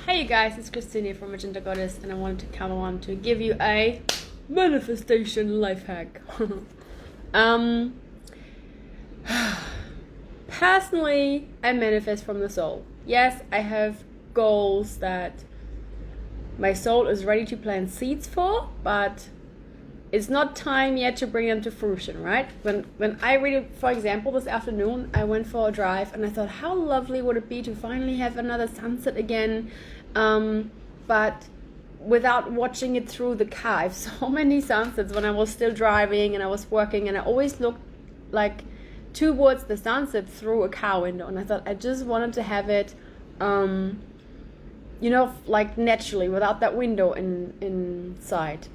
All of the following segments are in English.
Hey you guys, it's Christina from Magenta Goddess, and I wanted to come on to give you a manifestation life hack. um, Personally, I manifest from the soul. Yes, I have goals that my soul is ready to plant seeds for, but it's not time yet to bring them to fruition, right? When I read, for example, this afternoon, I went for a drive and I thought, how lovely would it be to finally have another sunset again, but without watching it through the car. I have so many sunsets when I was still driving and I was working, and I always looked like towards the sunset through a car window, and I thought I just wanted to have it, like naturally without that window inside.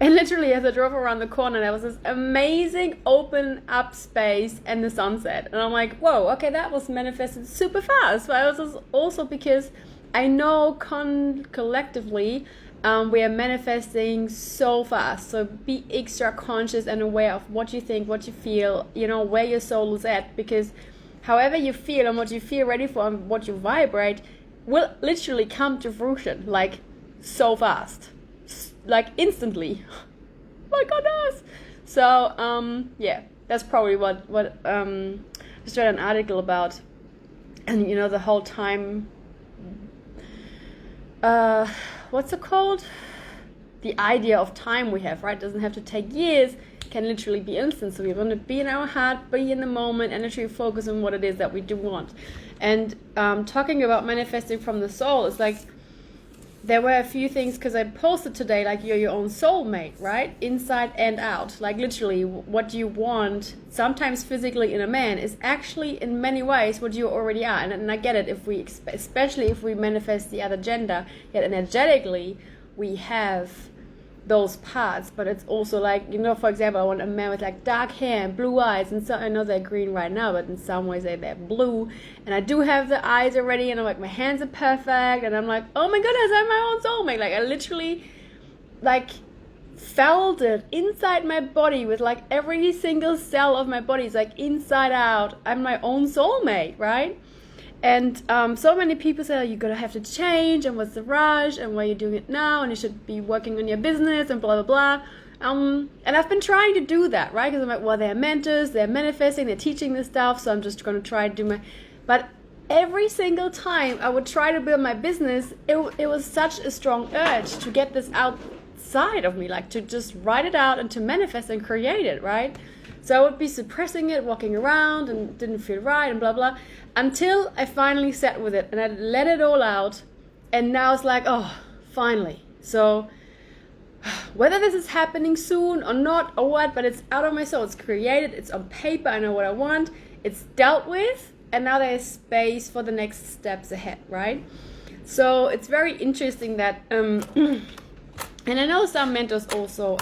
And literally, as I drove around the corner, there was this amazing open up space and the sunset. And I'm like, whoa, okay, that was manifested super fast. But I was also because I know collectively we are manifesting so fast. So be extra conscious and aware of what you think, what you feel, where your soul is at. Because however you feel and what you feel ready for and what you vibrate will literally come to fruition, like so fast. Like instantly. My goodness. So that's probably what I just read an article about, and the whole time, what's it called, the idea of time we have, right? Doesn't have to take years, can literally be instant. So we want to be in our heart, be in the moment, and actually focus on what it is that we do want. And talking about manifesting from the soul, it's like there were a few things, because I posted today, like you're your own soulmate, right? Inside and out. Like literally what you want, sometimes physically in a man, is actually in many ways what you already are. And I get it, especially if we manifest the other gender, yet energetically we have those parts. But it's also like, for example, I want a man with like dark hair and blue eyes, and so I know they're green right now, but in some ways they're blue, and I do have the eyes already, and I'm like, my hands are perfect, and I'm like, oh my goodness, I'm my own soulmate. Like I literally felt it inside my body, with like every single cell of my body is like inside out, I'm my own soulmate, right? And so many people say, you're going to have to change, and what's the rush, and why you're doing it now, and you should be working on your business, and blah, blah, blah. And I've been trying to do that, right? Because I'm like, well, they're mentors, they're manifesting, they're teaching this stuff, so I'm just going to try to do But every single time I would try to build my business, it was such a strong urge to get this outside of me, like to just write it out and to manifest and create it, right? So I would be suppressing it, walking around, and it didn't feel right, and blah, blah, until I finally sat with it, and I let it all out, and now it's like, oh, finally. So whether this is happening soon or not or what, but it's out of my soul, it's created, it's on paper, I know what I want, it's dealt with, and now there's space for the next steps ahead, right? So it's very interesting that, and I know some mentors also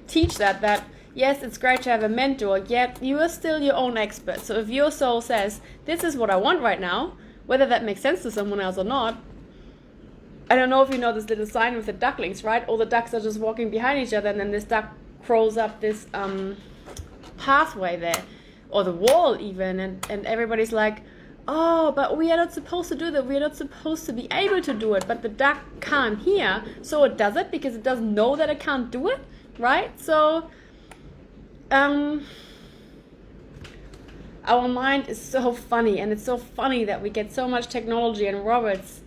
teach that yes, it's great to have a mentor, yet you are still your own expert. So if your soul says, this is what I want right now, whether that makes sense to someone else or not, I don't know if you know this little sign with the ducklings, right? All the ducks are just walking behind each other, and then this duck crawls up this pathway there, or the wall even, and everybody's like, oh, but we are not supposed to do that. We are not supposed to be able to do it. But the duck can't hear, so it does it because it doesn't know that it can't do it, right? So our mind is so funny, and it's so funny that we get so much technology and robots,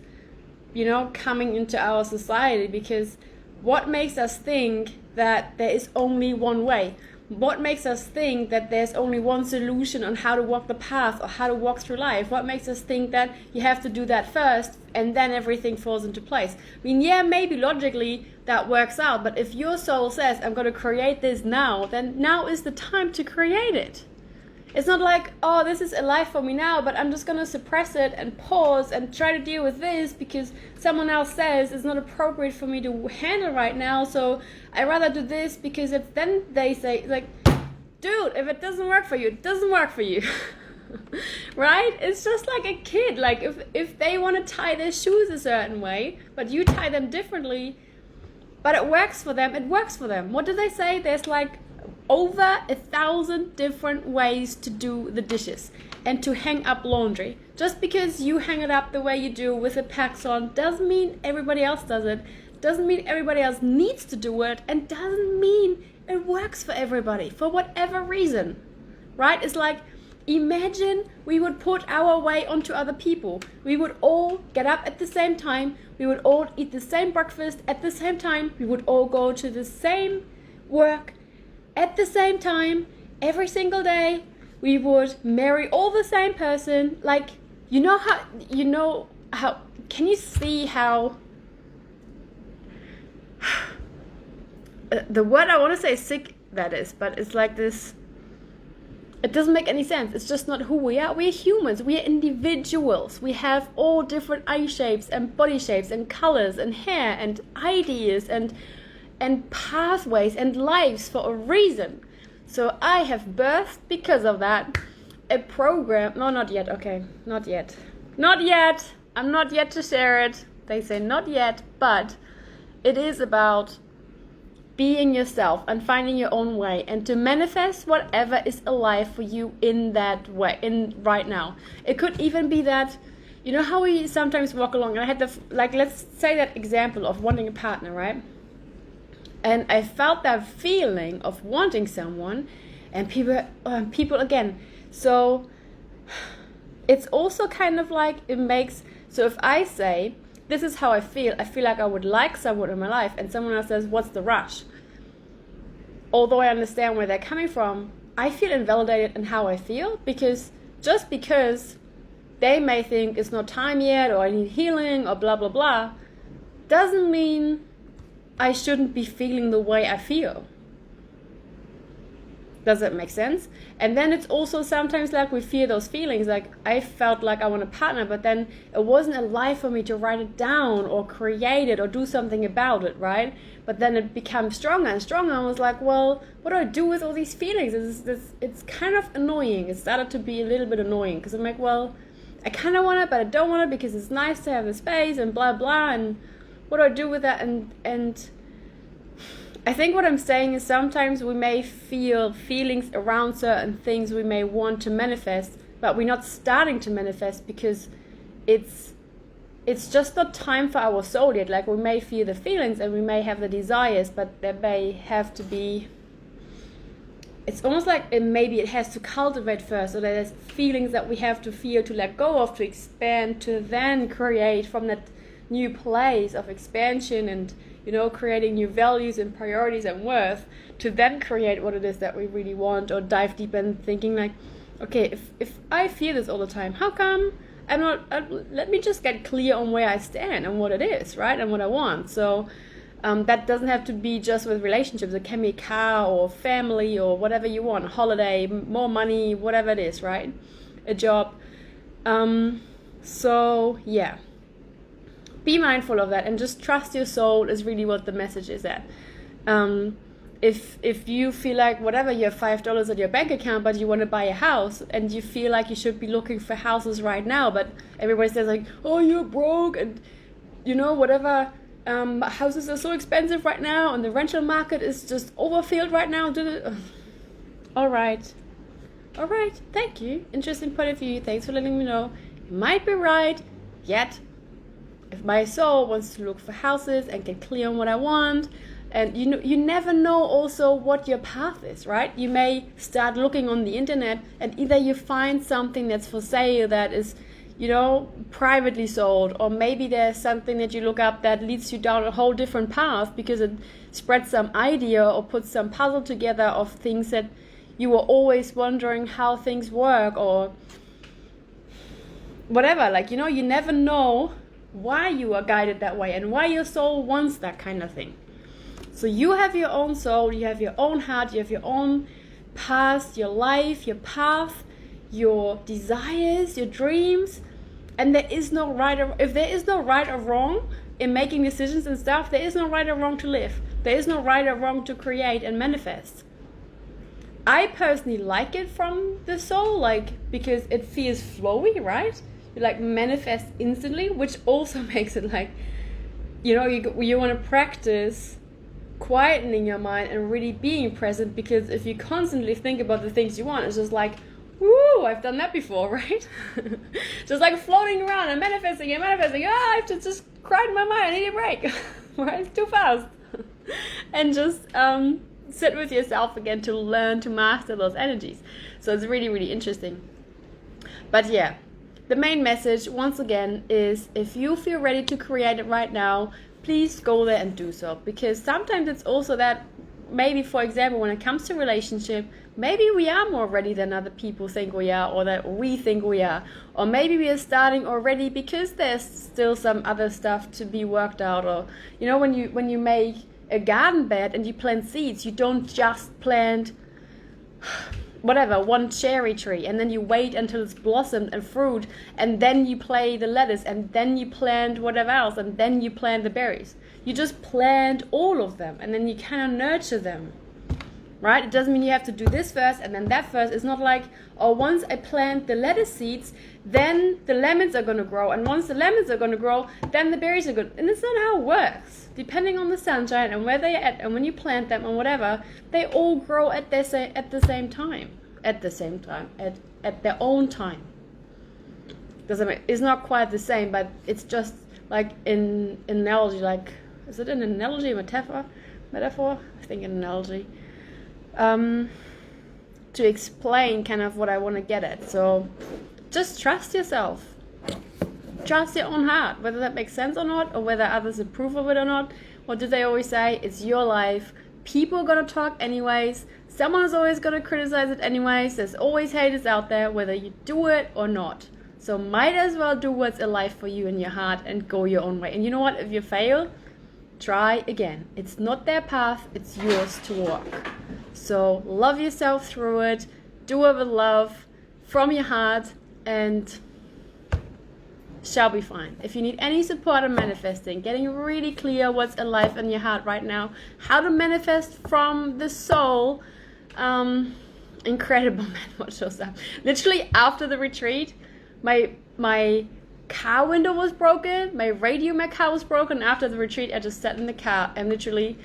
coming into our society, because what makes us think that there is only one way? What makes us think that there's only one solution on how to walk the path or how to walk through life? What makes us think that you have to do that first and then everything falls into place? I mean, yeah, maybe logically that works out, but if your soul says, I'm going to create this now, then now is the time to create it. It's not like, oh, this is a life for me now, but I'm just going to suppress it and pause and try to deal with this because someone else says it's not appropriate for me to handle right now, so I rather do this because then they say, like, dude, if it doesn't work for you, it doesn't work for you. Right? It's just like a kid. Like if they want to tie their shoes a certain way, but you tie them differently, but it works for them, it works for them. What do they say? There's like over 1,000 different ways to do the dishes. and to hang up laundry. Just because you hang it up the way you do with a pax on doesn't mean everybody else does it, doesn't mean everybody else needs to do it, and doesn't mean it works for everybody for whatever reason, right? It's like, imagine we would put our way onto other people. We would all get up at the same time. We would all eat the same breakfast at the same time. We would all go to the same work at the same time every single day. We would marry all the same person. Like, you know how, can you see how, the word I want to say is sick that is, but it's like this, it doesn't make any sense. It's just not who we are. We're humans. We're individuals. We have all different eye shapes and body shapes and colors and hair and ideas and pathways and lives for a reason. So I have birthed, because of that, a program. No, not yet. Okay, not yet. Not yet. I'm not yet to share it. They say not yet, but it is about being yourself and finding your own way and to manifest whatever is alive for you in that way, in right now. It could even be that, you know how we sometimes walk along, and I had let's say that example of wanting a partner, right? And I felt that feeling of wanting someone, and people again. So it's also kind of like, it makes, so if I say, this is how I feel like I would like someone in my life, and someone else says, what's the rush? Although I understand where they're coming from, I feel invalidated in how I feel, because just because they may think it's not time yet, or I need healing, or blah blah blah, doesn't mean I shouldn't be feeling the way I feel. Does that make sense? And then it's also sometimes like we fear those feelings. Like, I felt like I want a partner, but then it wasn't alive for me to write it down or create it or do something about it, right? But then it becomes stronger and stronger. I was like, well, what do I do with all these feelings? It's kind of annoying. It started to be a little bit annoying, because I'm like, well, I kind of want it, but I don't want it because it's nice to have the space and blah, blah. And what do I do with that? And I think what I'm saying is, sometimes we may feel feelings around certain things we may want to manifest, but we're not starting to manifest because it's just not time for our soul yet. Like, we may feel the feelings and we may have the desires, but there may have to be, it's almost like maybe it has to cultivate first, or there's feelings that we have to feel, to let go of, to expand, to then create from that new place of expansion and, you know, creating new values and priorities and worth, to then create what it is that we really want, or dive deep and thinking like, okay, if I feel this all the time, how come I'm not, let me just get clear on where I stand and what it is, right, and what I want. So that doesn't have to be just with relationships. It can be a car or family or whatever you want, a holiday, more money, whatever it is, right, a job. So yeah, be mindful of that and just trust your soul is really what the message is at. If you feel like whatever, you have $5 at your bank account, but you want to buy a house, and you feel like you should be looking for houses right now, but everybody says like, oh, you're broke, and you know, whatever, houses are so expensive right now, and the rental market is just overfilled right now. All right, thank you. Interesting point of view. Thanks for letting me know. You might be right, yet if my soul wants to look for houses and get clear on what I want, and you never know also what your path is, right? You may start looking on the internet, and either you find something that's for sale that is, you know, privately sold, or maybe there's something that you look up that leads you down a whole different path because it spreads some idea or puts some puzzle together of things that you were always wondering how things work, or whatever. Like, you know, you never know why you are guided that way and why your soul wants that kind of thing. So you have your own soul, you have your own heart, you have your own past, your life, your path, your desires, your dreams, and there is no right or, if there is no right or wrong in making decisions and stuff, there is no right or wrong to live. There is no right or wrong to create and manifest. I personally like it from the soul, like, because it feels flowy, right? You like manifest instantly, which also makes it like, you know, you want to practice quietening your mind and really being present, because if you constantly think about the things you want, it's just like Woo, I've done that before, right? Just like floating around and manifesting. I have to just cry in my mind. I need a break. Right? It's too fast. And just sit with yourself again to learn to master those energies. So it's really, really interesting. But yeah, the main message, once again, is if you feel ready to create it right now, please go there and do so. Because sometimes it's also that maybe, for example, when it comes to relationship, maybe we are more ready than other people think we are, or that we think we are. Or maybe we are starting already because there's still some other stuff to be worked out. Or, you know, when you make a garden bed and you plant seeds, you don't just plant whatever, one cherry tree, and then you wait until it's blossomed and fruit, and then you play the lettuce, and then you plant whatever else, and then you plant the berries. You just plant all of them, and then you kind of nurture them, right? It doesn't mean you have to do this first and then that first. It's not like, oh, once I plant the lettuce seeds, then the lemons are going to grow, and once the lemons are going to grow, then the berries are good. And it's not how it works. Depending on the sunshine and where they're at, and when you plant them and whatever, they all grow at the same time, at their own time. It's not quite the same, but it's just like in analogy, like, is it an analogy, metaphor? I think an analogy. To explain kind of what I want to get at. So just trust yourself. Trust your own heart, whether that makes sense or not, or whether others approve of it or not. What do they always say? It's your life. People are going to talk anyways. Someone is always going to criticize it anyways. There's always haters out there, whether you do it or not. So might as well do what's alive for you in your heart and go your own way. And you know what? If you fail, try again. It's not their path, it's yours to walk. So love yourself through it. Do it with love from your heart, and shall be fine. If you need any support on manifesting, getting really clear what's alive in your heart right now, how to manifest from the soul, incredible, man, what shows up. Literally after the retreat, my car window was broken, my radio in my car was broken. After the retreat, I just sat in the car and literally,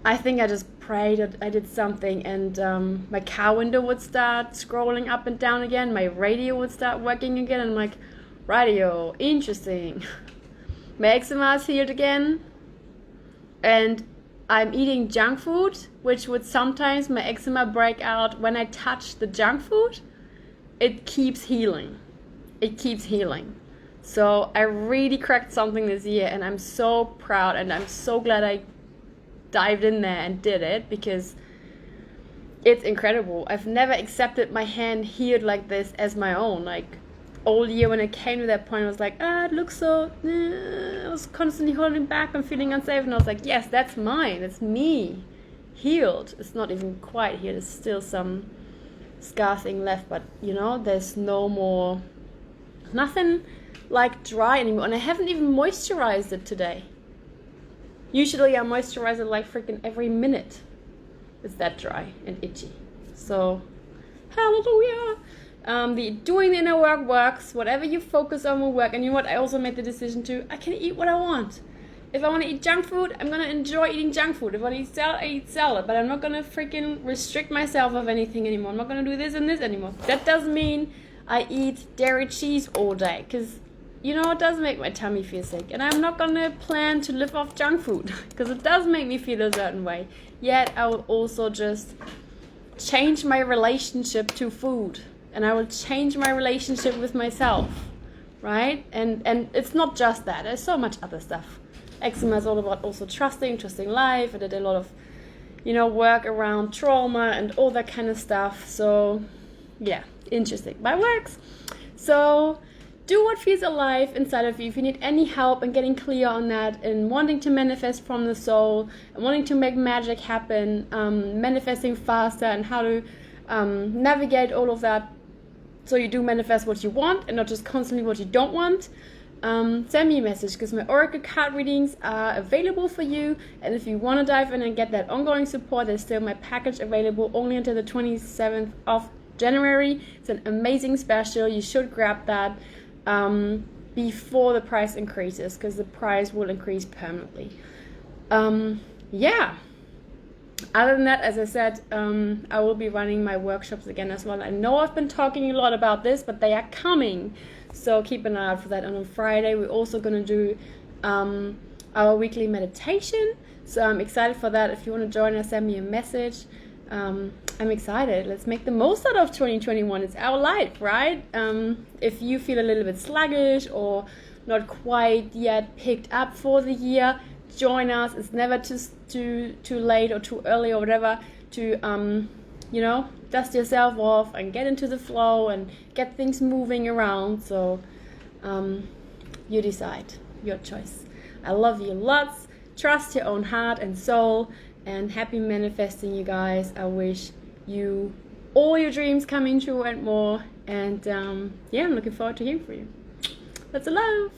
I think I just prayed, I did something, and my car window would start scrolling up and down again, my radio would start working again, and I'm like, radio, interesting. My eczema is healed again, and I'm eating junk food, which would sometimes my eczema break out when I touch the junk food. It keeps healing. It keeps healing. So I really cracked something this year, and I'm so proud, and I'm so glad I dived in there and did it, because it's incredible. I've never accepted my hand healed like this as my own. Like, all year when it came to that point, I was like, it looks so, I was constantly holding back and feeling unsafe, and I was like, yes, that's mine, it's me, healed. It's not even quite healed, there's still some scar thing left, but you know, there's no more, nothing like dry anymore, and I haven't even moisturized it today. Usually I moisturize it like freaking every minute. It's that dry and itchy. So, hallelujah. Doing the inner work works. Whatever you focus on will work. And you know what? I also made the decision I can eat what I want. If I want to eat junk food, I'm going to enjoy eating junk food. If I want to eat salad, I eat salad. But I'm not going to freaking restrict myself of anything anymore. I'm not going to do this and this anymore. That doesn't mean I eat dairy cheese all day. Because, you know, it does make my tummy feel sick. And I'm not going to plan to live off junk food. Because it does make me feel a certain way. Yet I will also just change my relationship to food. And I will change my relationship with myself, right? And it's not just that. There's so much other stuff. Eczema is all about also trusting life. I did a lot of, you know, work around trauma and all that kind of stuff. So, yeah, interesting. But it works. So, do what feels alive inside of you. If you need any help in getting clear on that and wanting to manifest from the soul and wanting to make magic happen, manifesting faster and how to navigate all of that, so you do manifest what you want and not just constantly what you don't want, send me a message, because my Oracle card readings are available for you. And if you want to dive in and get that ongoing support, there's still my package available only until the 27th of January. It's an amazing special. You should grab that before the price increases, because the price will increase permanently. Yeah. Other than that, as I said, I will be running my workshops again as well. I know I've been talking a lot about this, but they are coming, so keep an eye out for that. And on Friday we're also going to do our weekly meditation, so I'm excited for that. If you want to join us, send me a message. I'm excited. Let's make the most out of 2021. It's our life, right? If you feel a little bit sluggish or not quite yet picked up for the year, join us. It's never too late or too early or whatever to dust yourself off and get into the flow and get things moving around. So you decide, your choice. I love you lots. Trust your own heart and soul, and happy manifesting, you guys. I wish you all your dreams coming true and more. And I'm looking forward to hearing from you. Lots of love.